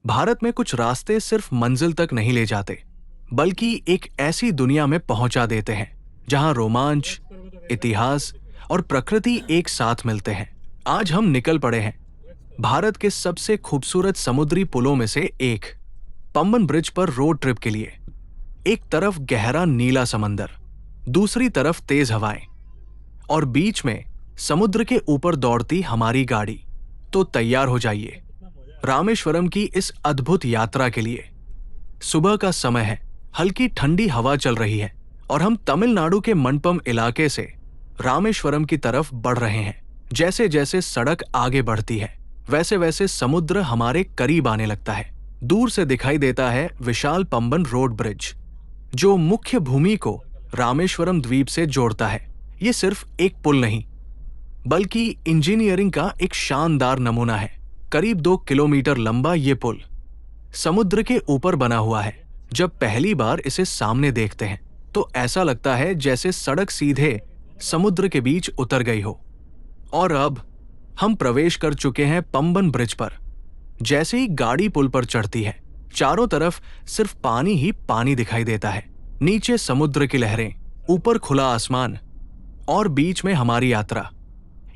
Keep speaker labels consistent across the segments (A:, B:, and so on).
A: भारत में कुछ रास्ते सिर्फ मंजिल तक नहीं ले जाते, बल्कि एक ऐसी दुनिया में पहुंचा देते हैं जहां रोमांच, इतिहास और प्रकृति एक साथ मिलते हैं। आज हम निकल पड़े हैं भारत के सबसे खूबसूरत समुद्री पुलों में से एक, पंबन ब्रिज पर रोड ट्रिप के लिए। एक तरफ गहरा नीला समंदर, दूसरी तरफ तेज हवाएं और बीच में समुद्र के ऊपर दौड़ती हमारी गाड़ी। तो तैयार हो जाइए रामेश्वरम की इस अद्भुत यात्रा के लिए। सुबह का समय है, हल्की ठंडी हवा चल रही है और हम तमिलनाडु के मंडपम इलाके से रामेश्वरम की तरफ बढ़ रहे हैं। जैसे जैसे सड़क आगे बढ़ती है, वैसे वैसे समुद्र हमारे करीब आने लगता है। दूर से दिखाई देता है विशाल पंबन रोड ब्रिज, जो मुख्य भूमि को रामेश्वरम द्वीप से जोड़ता है। ये सिर्फ एक पुल नहीं, बल्कि इंजीनियरिंग का एक शानदार नमूना है। करीब 2 किलोमीटर लंबा ये पुल समुद्र के ऊपर बना हुआ है। जब पहली बार इसे सामने देखते हैं तो ऐसा लगता है जैसे सड़क सीधे समुद्र के बीच उतर गई हो। और अब हम प्रवेश कर चुके हैं पंबन ब्रिज पर। जैसे ही गाड़ी पुल पर चढ़ती है, चारों तरफ सिर्फ पानी ही पानी दिखाई देता है। नीचे समुद्र की लहरें, ऊपर खुला आसमान और बीच में हमारी यात्रा।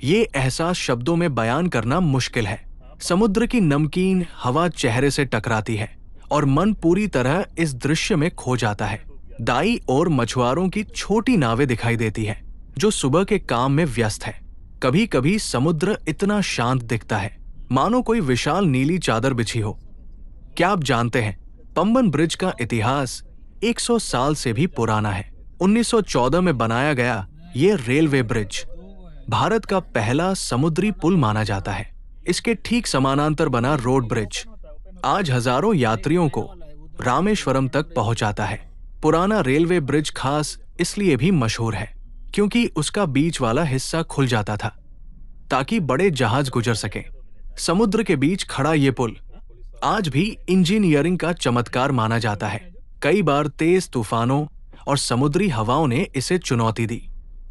A: ये एहसास शब्दों में बयान करना मुश्किल है। समुद्र की नमकीन हवा चेहरे से टकराती है और मन पूरी तरह इस दृश्य में खो जाता है। दाईं ओर मछुआरों की छोटी नावें दिखाई देती है, जो सुबह के काम में व्यस्त है। कभी कभी समुद्र इतना शांत दिखता है, मानो कोई विशाल नीली चादर बिछी हो। क्या आप जानते हैं, पंबन ब्रिज का इतिहास 100 साल से भी पुराना है। 1914 में बनाया गया ये रेलवे ब्रिज भारत का पहला समुद्री पुल माना जाता है। इसके ठीक समानांतर बना रोड ब्रिज आज हजारों यात्रियों को रामेश्वरम तक पहुंचाता है। पुराना रेलवे ब्रिज खास इसलिए भी मशहूर है क्योंकि उसका बीच वाला हिस्सा खुल जाता था ताकि बड़े जहाज गुजर सकें। समुद्र के बीच खड़ा ये पुल आज भी इंजीनियरिंग का चमत्कार माना जाता है। कई बार तेज तूफानों और समुद्री हवाओं ने इसे चुनौती दी,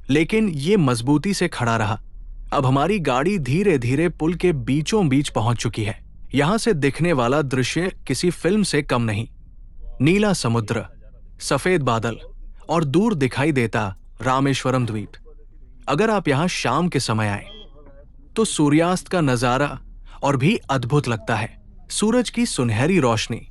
A: लेकिन ये मजबूती से खड़ा रहा। अब हमारी गाड़ी धीरे धीरे पुल के बीचों बीच पहुंच चुकी है। यहां से दिखने वाला दृश्य किसी फिल्म से कम नहीं। नीला समुद्र, सफेद बादल और दूर दिखाई देता रामेश्वरम द्वीप। अगर आप यहां शाम के समय आए तो सूर्यास्त का नजारा और भी अद्भुत लगता है। सूरज की सुनहरी रोशनी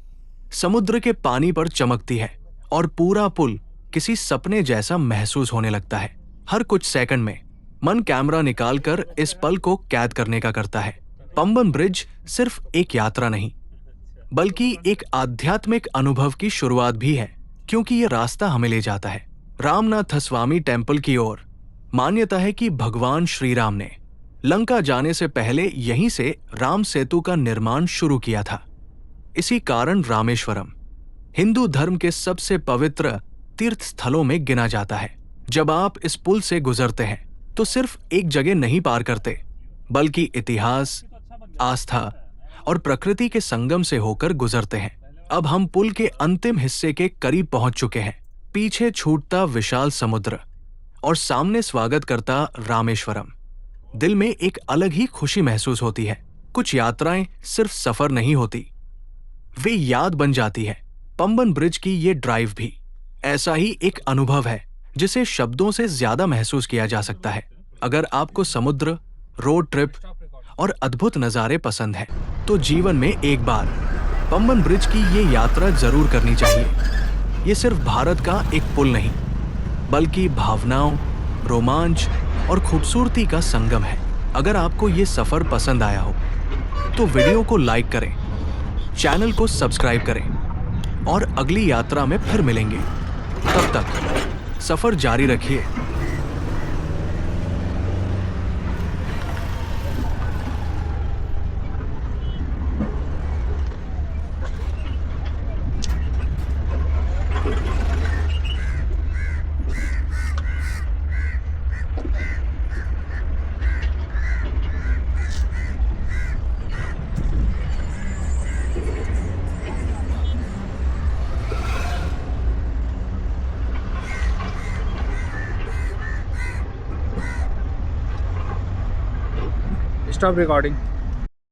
A: समुद्र के पानी पर चमकती है और पूरा पुल किसी सपने जैसा महसूस होने लगता है। हर कुछ सेकंड में मन कैमरा निकालकर इस पल को कैद करने का करता है। पंबन ब्रिज सिर्फ एक यात्रा नहीं, बल्कि एक आध्यात्मिक अनुभव की शुरुआत भी है, क्योंकि ये रास्ता हमें ले जाता है रामनाथस्वामी टेम्पल की ओर। मान्यता है कि भगवान श्री राम ने लंका जाने से पहले यहीं से राम सेतु का निर्माण शुरू किया था। इसी कारण रामेश्वरम हिंदू धर्म के सबसे पवित्र तीर्थ स्थलों में गिना जाता है। जब आप इस पुल से गुजरते हैं तो सिर्फ एक जगह नहीं पार करते, बल्कि इतिहास, आस्था और प्रकृति के संगम से होकर गुजरते हैं। अब हम पुल के अंतिम हिस्से के करीब पहुंच चुके हैं। पीछे छूटता विशाल समुद्र और सामने स्वागत करता रामेश्वरम। दिल में एक अलग ही खुशी महसूस होती है। कुछ यात्राएं सिर्फ सफर नहीं होती, वे याद बन जाती है। पंबन ब्रिज की ये ड्राइव भी ऐसा ही एक अनुभव है जिसे शब्दों से ज्यादा महसूस किया जा सकता है। अगर आपको समुद्र, रोड ट्रिप और अद्भुत नज़ारे पसंद हैं, तो जीवन में एक बार पंबन ब्रिज की ये यात्रा जरूर करनी चाहिए। ये सिर्फ भारत का एक पुल नहीं, बल्कि भावनाओं, रोमांच और खूबसूरती का संगम है। अगर आपको ये सफर पसंद आया हो तो वीडियो को लाइक करें, चैनल को सब्सक्राइब करें और अगली यात्रा में फिर मिलेंगे। तब तक सफर जारी रखिए।
B: Stop recording.